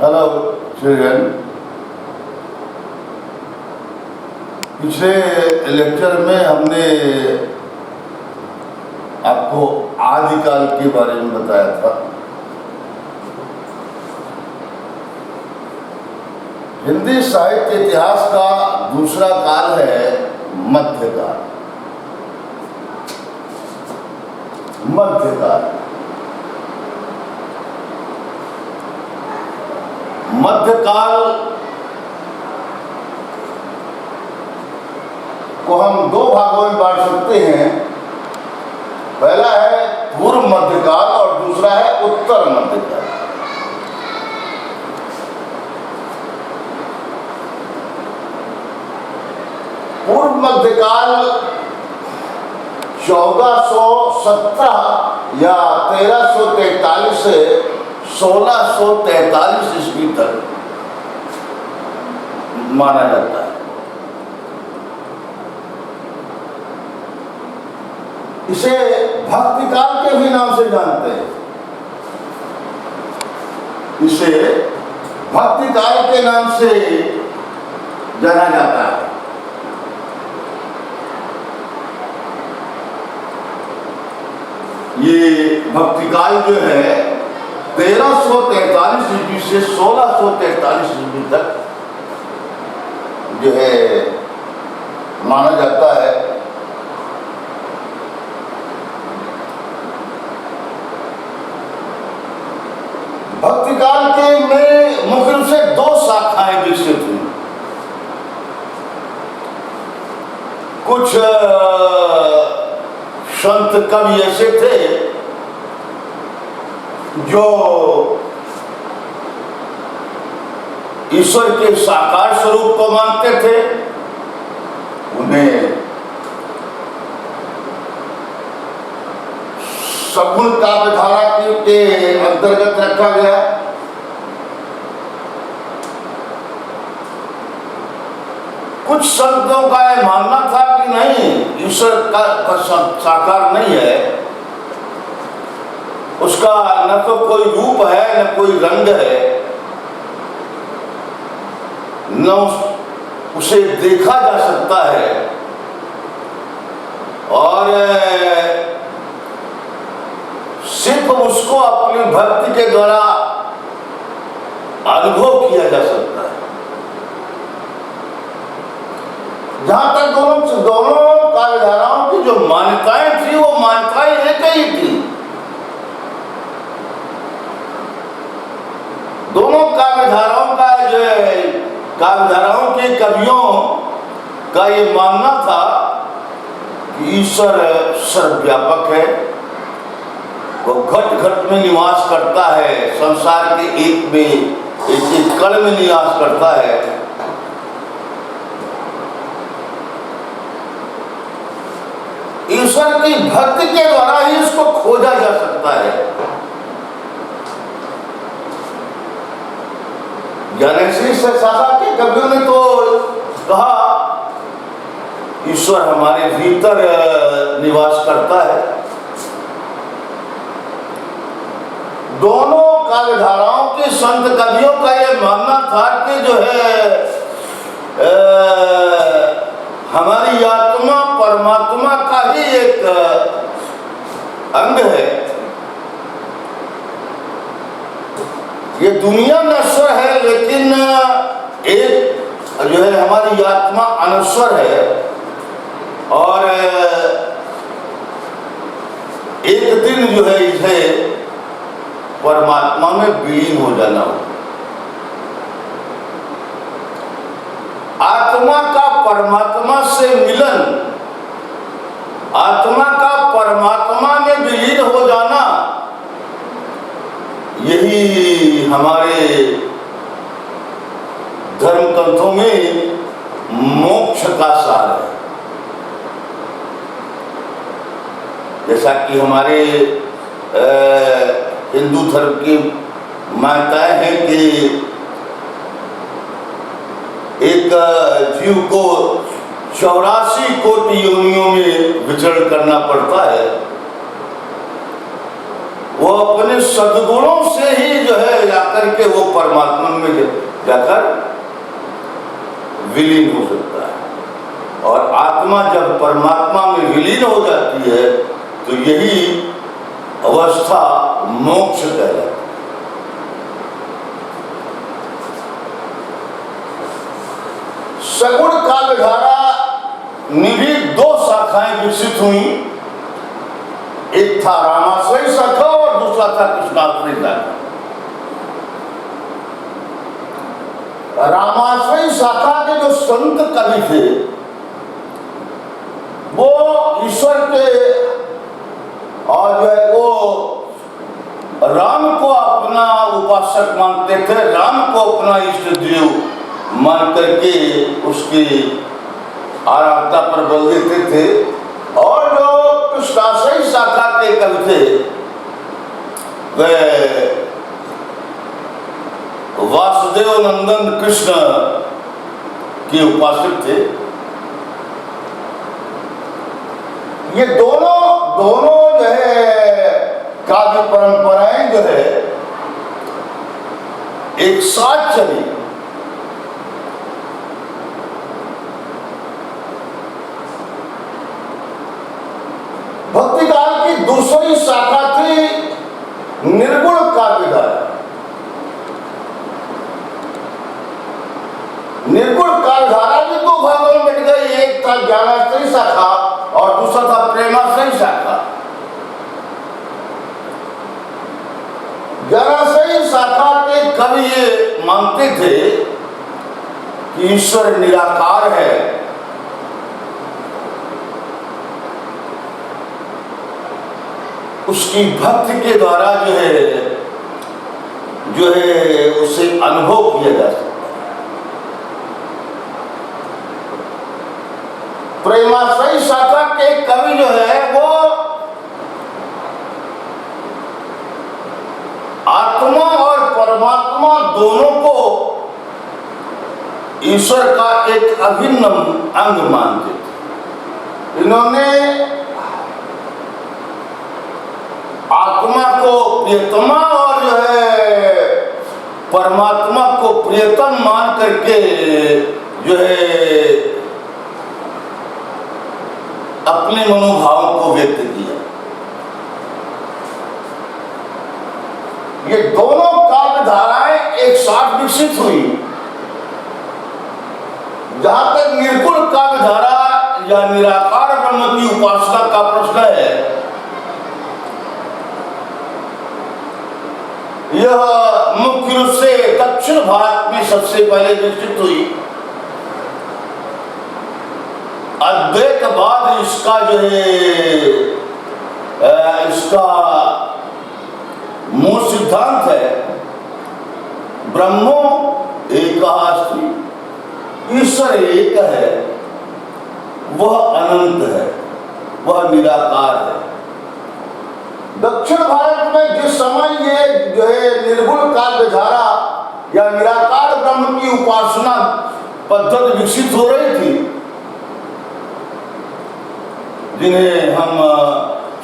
Hello children, पिछले lecture में हमने आपको आदिकाल के बारे में बताया था। हिंदी साहित्य इतिहास का दूसरा काल है मध्यकाल। मध्यकाल को हम दो भागों में बांट सकते हैं। पहला है पूर्व मध्यकाल और दूसरा है उत्तर मध्यकाल। पूर्व मध्यकाल 1417 या 1343 से 1643 ईस्वी तक माना जाता है। इसे भक्ति काल के भी नाम से जानते हैं। इसे भक्ति काल के नाम से जाना जाता है। ये भक्ति काल जो है 1343 ईस्वी से 1643 ईस्वी तक जो है माना जाता है। भक्ति काल के में मुख्य रूप से दो शाखाएं विकसित हुई। कुछ संत कवि ऐसे थे जो ईश्वर के साकार स्वरूप को मानते थे। उन्हें सगुण काव्यधारा के अंतर्गत रखा गया। कुछ संतों का यह मानना था कि नहीं, ईश्वर का साकार नहीं है, उसका न तो कोई रूप है न कोई रंग है, न उसे देखा जा सकता है और सिर्फ उसको अपनी भक्ति के द्वारा अनुभव किया जा सकता है। जहां तक दोनों काव्यधाराओं की जो मान्यताएं थी वो मान्यताएं एक ही थी। दोनों काव्यधाराओं का जो काव्यधाराओं के कवियों का ये मानना था कि ईश्वर सर्वव्यापक है, वो घट घट में निवास करता है, संसार के एक कण में निवास करता है। ईश्वर की भक्ति के द्वारा ही उसको खोजा जा सकता है। ज्ञानेश्वरी शाखा के कवियों ने तो कहा ईश्वर हमारे भीतर निवास करता है। दोनों काव्यधाराओं के संत कवियों का यह मानना था कि जो है हमारी आत्मा परमात्मा का ही एक अंग है। ये दुनिया नश्वर है लेकिन एक जो है हमारी आत्मा अनश्वर है और एक दिन जो है इसे परमात्मा में विलीन हो जाना हो। आत्मा का परमात्मा से मिलन, आत्मा का परमात्मा में विलीन हो जाना, यही हमारे धर्म ग्रंथों में मोक्ष का सार है। जैसा कि हमारे हिंदू धर्म की मान्यताएं हैं कि एक जीव को 84 कोटि योनियों में विचरण करना पड़ता है। वो अपने सद्गुणों से ही जो है जाकर करके वो परमात्मा में जाकर विलीन हो सकता है। और आत्मा जब परमात्मा में विलीन हो जाती है तो यही अवस्था मोक्ष कहलाती है। सगुण काव्यधारा में भी दो शाखाएं विकसित हुई। एक था रामाश्रय शाखा और दूसरा था कृष्णाश्रय शाखा। रामाश्रय शाखा के जो संत कवि थे वो ईश्वर के और जो है वो राम को अपना उपासक मानते थे, राम को अपना इष्ट देव मान करके उसकी आराधना पर बल देते थे। और जो कृष्णाश्रय शाखा के कवि थे वे वासुदेव नंदन कृष्ण के उपासक थे। ये दोनों जो है काव्य परंपराएं जो है एक साथ चली। भक्ति काल की दूसरी शाखा थी निर्गुण काव्यधारा। निर्गुण काव्यधारा भी दो भागों में बट गई। एक था ज्ञानाश्रय शाखा और दूसरा था प्रेमाश्रय शाखा। ज्ञानाश्रय शाखा के कवि ये मानते थे कि ईश्वर निराकार है, उसकी भक्ति के द्वारा जो है उसे अनुभव किया जा सकता है। प्रेमाश्रय शाखा के कवि जो है वो आत्मा और परमात्मा दोनों को ईश्वर का एक अभिन्न अंग मानते थे। इन्होंने आत्मा को प्रियतमा और जो है परमात्मा को प्रियतम मान करके जो है अपने मनोभावों को व्यक्त किया। ये दोनों काव्य धाराएं एक साथ विकसित हुई। जहां तक निर्गुण काव्य धारा या निराकार ब्रह्म की उपासना का प्रश्न है, यह मुख्य रूप से दक्षिण भारत में सबसे पहले विकसित हुई। अद्वैत बाद इसका जो है इसका मूल सिद्धांत है ब्रह्मो एकास्ति, ईश्वर एक है, वह अनंत है, वह निराकार है। दक्षिण भारत में जिस समय ये जो है निर्गुण काव्यधारा या निराकार ब्रह्म की उपासना पद्धति विकसित हो रही थी, जिन्हें हम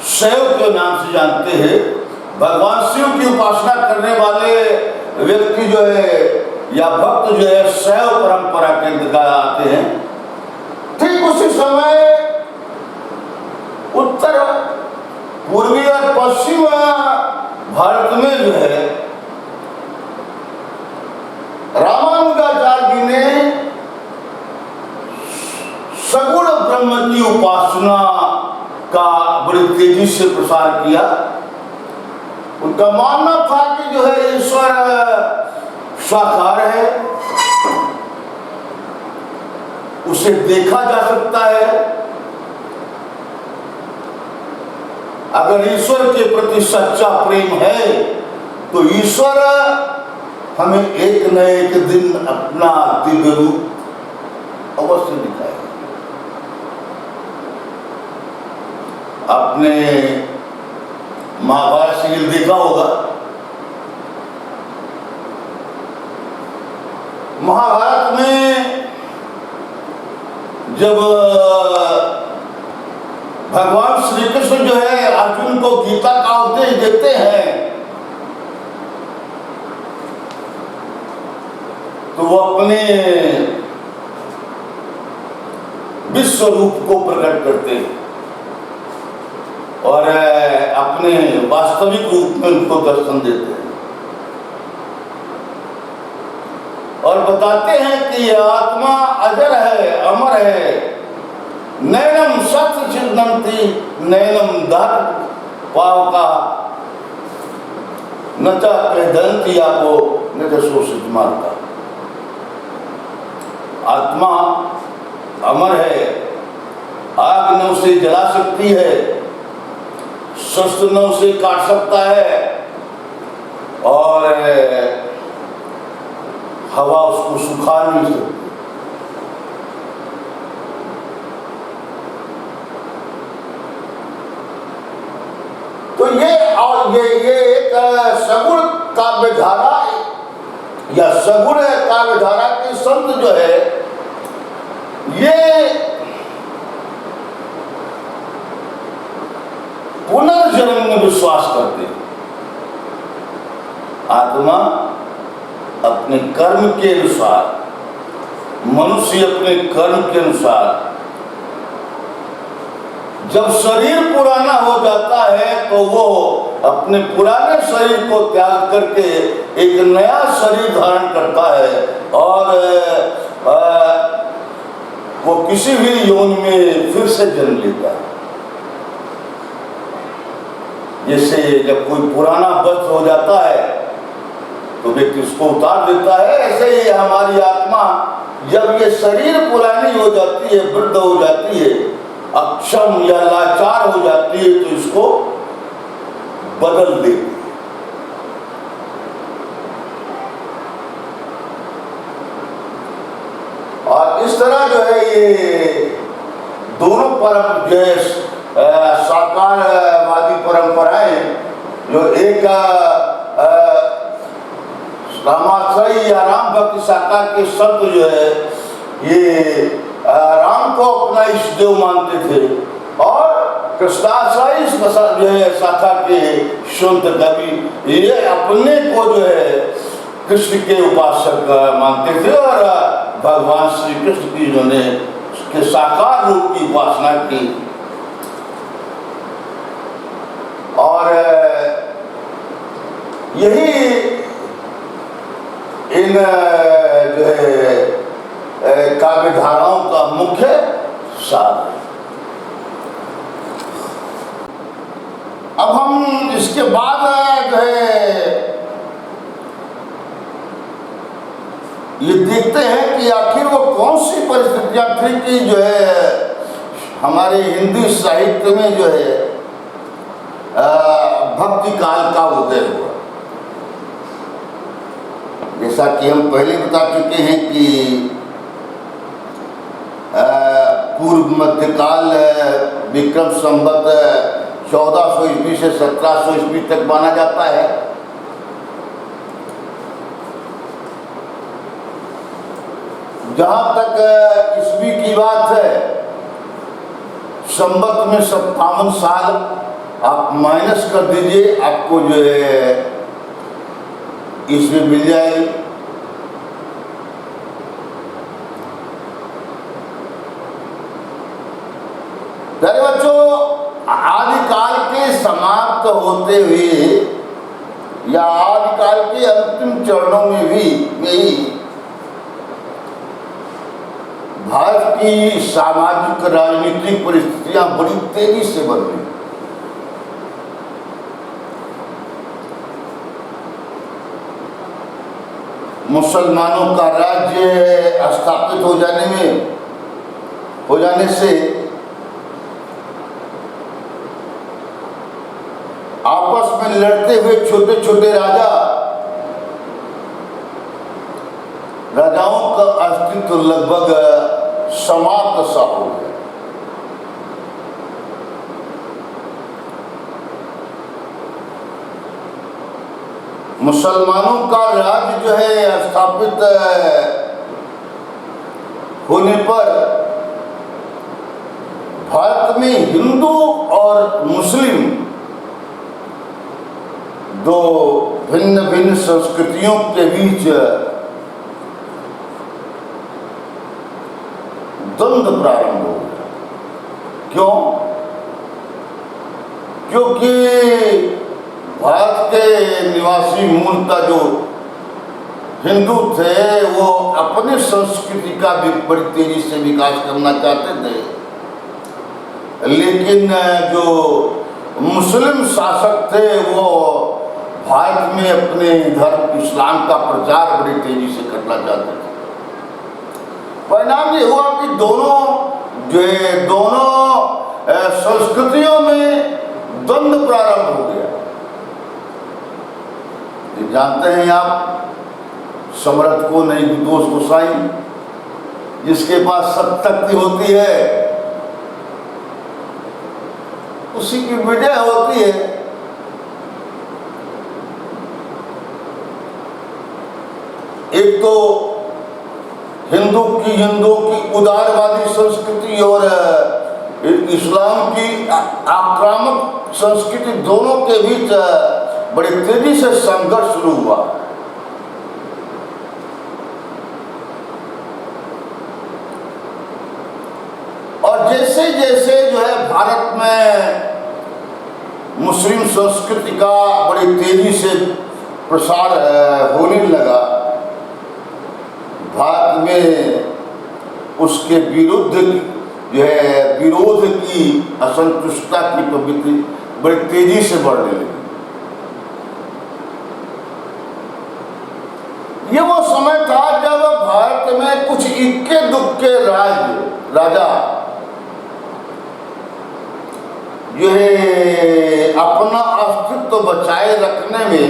शैव के नाम से जानते हैं, भगवान शिव की उपासना करने वाले व्यक्ति जो है या भक्त जो है शैव परंपरा के अंतर्गत आते हैं। ठीक उसी समय उत्तर पूर्वी और पश्चिम भारत में जो है रामानुजाचार्य जी ने सगुण ब्रह्म की उपासना का बड़ी तेजी से प्रसार किया। उनका मानना था कि जो है ईश्वर साकार है, उसे देखा जा सकता है। अगर ईश्वर के प्रति सच्चा प्रेम है तो ईश्वर हमें एक न एक दिन अपना दिव्य रूप अवश्य दिखाएगा। आपने महाभारत सीरियल देखा होगा। महाभारत में जब भगवान श्री कृष्ण जो है अर्जुन को गीता का उपदेश देते हैं तो वो अपने विश्व रूप को प्रकट करते हैं और अपने वास्तविक रूप में उनको दर्शन देते हैं और बताते हैं कि आत्मा अजर है, अमर है। नैनम सत्य चिन्नंती नैनम धर पावका न चा प्रदंती आपो न चा शोषित मारता। आत्मा अमर है, आग न उसे जला सकती है, शस्त्र न उसे काट सकता है और हवा उसको सुखा नहीं सकती। तो ये एक सगुण काव्यधारा या सगुण काव्यधारा के संत जो है ये पुनर्जन्म में विश्वास करते हैं। आत्मा अपने कर्म के अनुसार, मनुष्य अपने कर्म के अनुसार जब शरीर पुराना हो जाता है तो वो अपने पुराने शरीर को त्याग करके एक नया शरीर धारण करता है और वो किसी भी यौन में फिर से जन्म लेता है। जैसे जब कोई पुराना वस्त्र हो जाता है तो व्यक्ति उसको उतार देता है, ऐसे ही हमारी आत्मा जब ये शरीर पुरानी हो जाती है, वृद्ध हो जाती है, अक्षम या लाचार हो जाती है तो इसको बदल देती है। और इस तरह जो है ये दोनों परम जो है साकारवादी परंपराएं, जो एक रामाश्रयी या राम भक्ति साकार के संत जो है ये राम को अपना इष्ट देव मानते थे और कृष्णाश्रयी जो है शाखा के संत कवि ये अपने को जो है कृष्ण के उपासक मानते थे और भगवान श्री कृष्ण की जिन्होंने उसके साकार रूप की उपासना की। और यही इन जो है काव्य धाराओं का मुख्य सार है। अब हम इसके बाद जो है ये देखते हैं कि आखिर वो कौन सी परिस्थितियां थी कि जो है हमारे हिंदी साहित्य में जो है भक्ति काल का उदय हुआ। जैसा कि हम पहले बता चुके हैं कि पूर्व मध्यकाल विक्रम संवत 1400 ईस्वी से 1700 ईस्वी तक माना जाता है। जहां तक ईस्वी की बात है, संवत में 57 साल आप माइनस कर दीजिए, आपको जो है ईस्वी मिल जाएगी। प्यारे बच्चों, आदिकाल के समाप्त होते हुए या आदिकाल के अंतिम चरणों में भी भारत की सामाजिक राजनीतिक परिस्थितियां बड़ी तेजी से बदली। मुसलमानों का राज्य स्थापित हो जाने से आपस में लड़ते हुए छोटे छोटे राजाओं का अस्तित्व लगभग समाप्त सा हो गया। मुसलमानों का राज्य जो है स्थापित होने पर भारत में हिंदू और मुस्लिम दो भिन्न भिन्न संस्कृतियों के बीच द्वंद्व प्रारंभ हो गया। क्यों? क्योंकि भारत के निवासी मूलतः जो हिंदू थे वो अपनी संस्कृति का भी बड़ी तेजी से विकास करना चाहते थे, लेकिन जो मुस्लिम शासक थे वो भारत में अपने धर्म इस्लाम का प्रचार बड़ी तेजी से करना चाहते थे। परिणाम ये हुआ कि दोनों संस्कृतियों में द्वंद्व प्रारंभ हो गया। ये जानते हैं आप, समर्थ को नहीं दोष गोसाई, जिसके पास सब शक्ति होती है उसी की विजय होती है। एक तो हिंदुओं की उदारवादी संस्कृति और इस्लाम की आक्रामक संस्कृति, दोनों के बीच बड़ी तेजी से संघर्ष शुरू हुआ। और जैसे जैसे जो है भारत में मुस्लिम संस्कृति का बड़ी तेजी से प्रसार होने लगा, भारत में उसके विरुद्ध जो है विरोध की, असंतुष्टता की प्रवृत्ति बड़ी तेजी से बढ़ने लगी। ये वो समय था जब भारत में कुछ इक्के दुक्के राजा जो है अपना अस्तित्व बचाए रखने में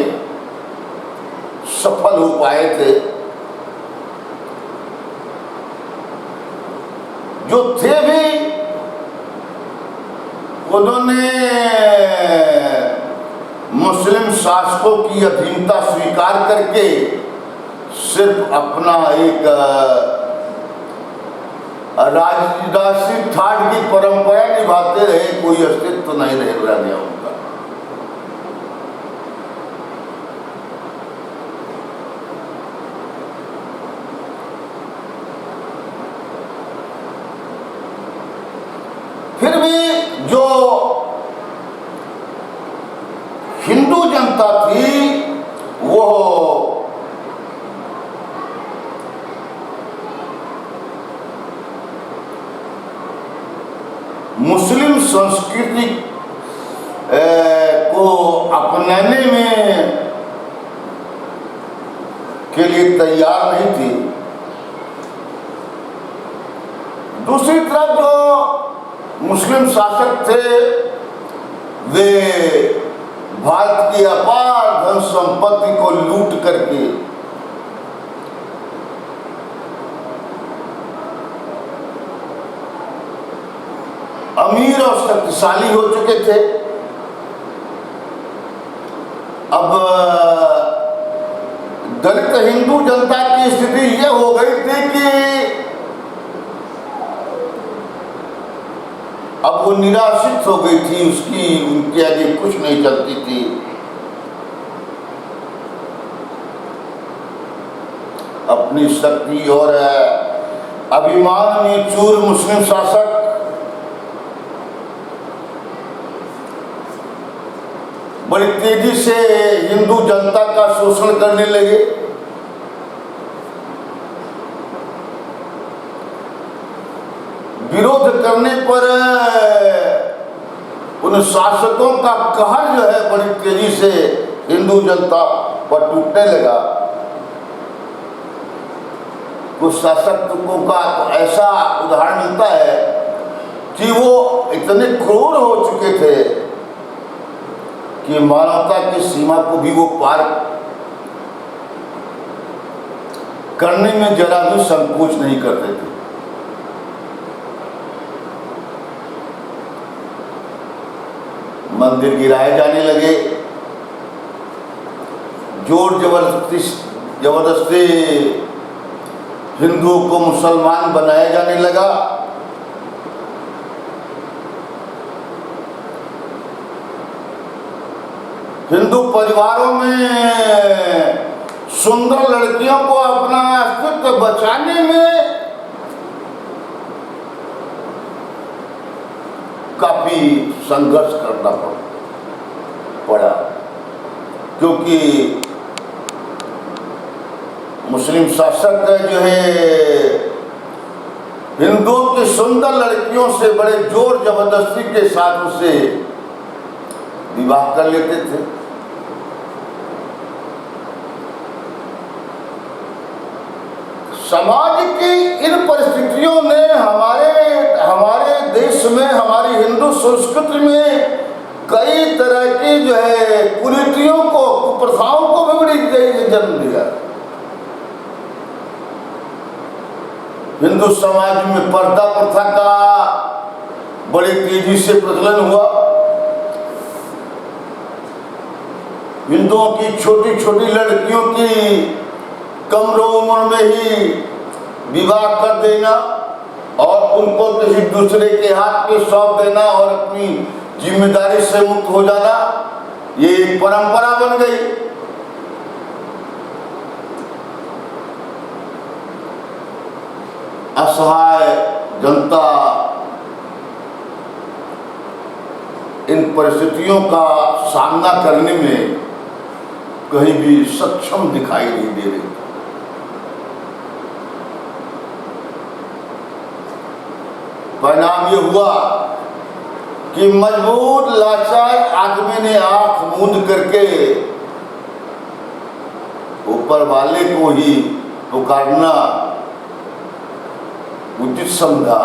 सफल हो पाए थे। जो थे भी उन्होंने मुस्लिम शासकों की अधीनता स्वीकार करके सिर्फ अपना एक राजसी ठाट की परंपरा निभाते रहे, कोई अस्तित्व नहीं रह गया उनका। फिर भी जो हिंदू जनता थी वो मुस्लिम संस्कृति को अपनाने में के लिए तैयार नहीं थी। दूसरी तरफ जो मुस्लिम शासक थे वे भारत की अपार धन संपत्ति को लूट करके अमीर और शक्तिशाली हो चुके थे। अब दलित हिंदू जनता की स्थिति यह हो गई थी कि अब वो निराशित हो गई थी, उनके आगे कुछ नहीं चलती थी। अपनी शक्ति और अभिमान में चूर मुस्लिम शासक बड़ी तेजी से हिंदू जनता का शोषण करने लगे। विरोध करने पर उन शासकों का कहर जो है बड़ी तेजी से हिंदू जनता पर टूटने लगा। कुछ शासकों का तो ऐसा उदाहरण मिलता है कि वो इतने क्रूर हो चुके थे कि मानवता की सीमा को भी वो पार करने में जरा भी संकोच नहीं करते थे। मंदिर गिराए जाने लगे, जोर जबरदस्ती हिंदुओं को मुसलमान बनाया जाने लगा। हिंदू परिवारों में सुंदर लड़कियों को अपना अस्तित्व बचाने में संघर्ष करना पड़ा, क्योंकि मुस्लिम शासक जो है हिंदुओं की सुंदर लड़कियों से बड़े जोर जबरदस्ती के साथ उसे विवाह कर लेते थे। समाज की इन परिस्थितियों ने हमारे देश में, हमारी हिंदू संस्कृति में कई तरह की जो है कुरीतियों को, कुप्रथाओं को भी बड़ी जन्म दिया। हिंदू समाज में पर्दा प्रथा का बड़ी तेजी से प्रचलन हुआ। हिंदुओं की छोटी छोटी लड़कियों की कम उम्र में ही विवाह कर देना और उनको किसी दूसरे के हाथ में सौंप देना और अपनी जिम्मेदारी से मुक्त हो जाना, ये एक परंपरा बन गई। असहाय जनता इन परिस्थितियों का सामना करने में कहीं भी सक्षम दिखाई नहीं दे रही। परिणाम ये हुआ कि मजबूर लाचार आदमी ने आंख मूंद करके ऊपर वाले को ही पुकारना उचित समझा।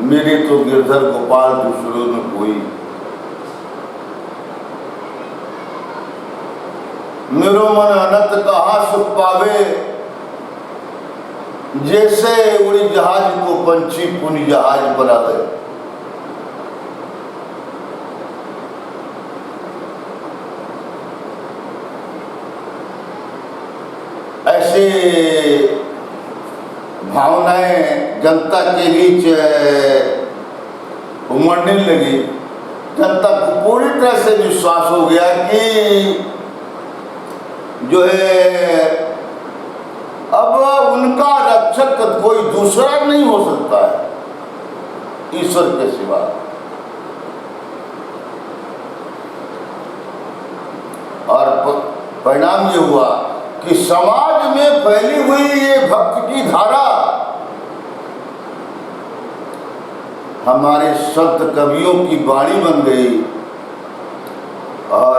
मेरे तो गिरधर गोपाल दूसरों में कोई, मेरो मन अनंत कहाँ सुख पावे, जैसे उड़ी जहाज को पंछी पुनी जहाज बना गए। ऐसे भावनाएं जनता के बीच उमड़ने लगी। जनता को पूरी तरह से विश्वास हो गया कि जो है अब उनका रक्षक कोई दूसरा नहीं हो सकता है ईश्वर के सिवा। और परिणाम ये हुआ कि समाज में फैली हुई ये भक्त की धारा हमारे संत कवियों की वाणी बन गई और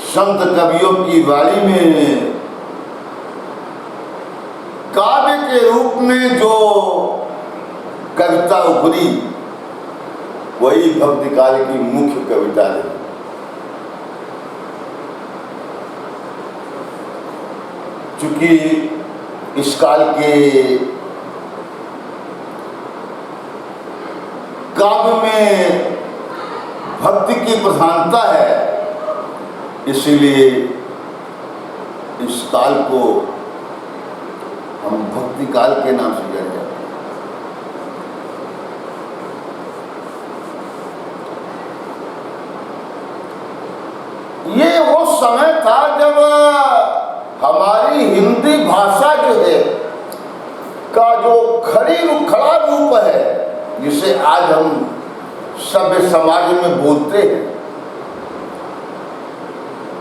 संत कवियों की वाणी में काव्य के रूप में जो कविता उभरी वही भक्ति काल की मुख्य कविता है। चूंकि इस काल के काव्य में भक्ति की प्रधानता है, इसीलिए इस काल को हम भक्ति काल के नाम से जाने जाते हैं। ये वो समय था जब हमारी हिंदी भाषा जो है का जो खड़ा रूप है, जिसे आज हम सभ्य समाज में बोलते हैं,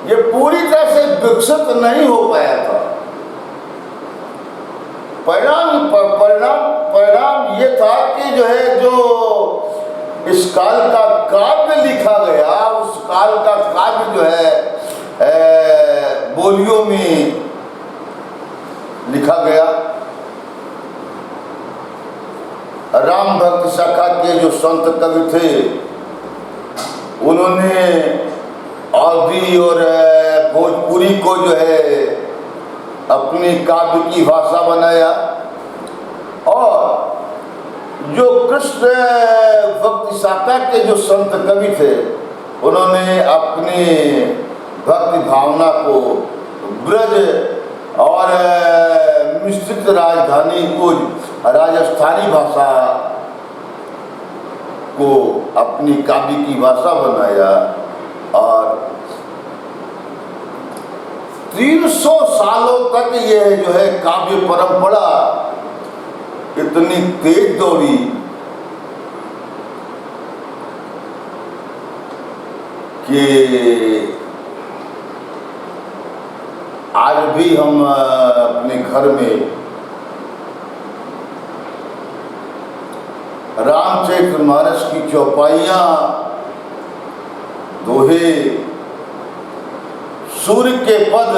ये पूरी तरह से विकसित नहीं हो पाया था। परिणाम ये था कि जो है जो इस काल का काव्य लिखा गया, उस काल का काव्य जो है बोलियों में लिखा गया। राम भक्त शाखा के जो संत कवि थे उन्होंने अवधी और भोजपुरी को जो है अपनी काव्य की भाषा बनाया और जो कृष्ण भक्ति शाखा के जो संत कवि थे उन्होंने अपनी भक्ति भावना को ब्रज और मिश्रित राजधानी को राजस्थानी भाषा को अपनी काव्य की भाषा बनाया और 300 सालों तक यह जो है काव्य परंपरा इतनी तेज दौड़ी कि आज भी हम अपने घर में रामचरितमानस की चौपाइयाँ, दोहे, सूर्य के पद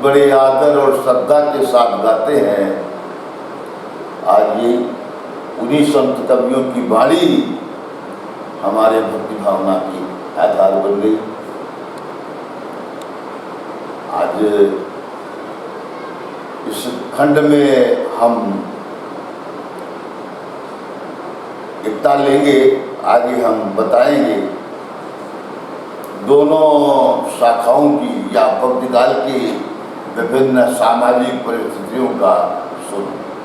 बड़े आदर और श्रद्धा के साथ गाते हैं। आज ये उन्हीं संत कवियों की वाणी हमारे भक्ति भावना की आधार बन गई। आज इस खंड में हम इतना लेंगे, आगे हम बताएंगे दोनों शाखाओं की या भक्तिकाल की विभिन्न सामाजिक परिस्थितियों का स्वरूप।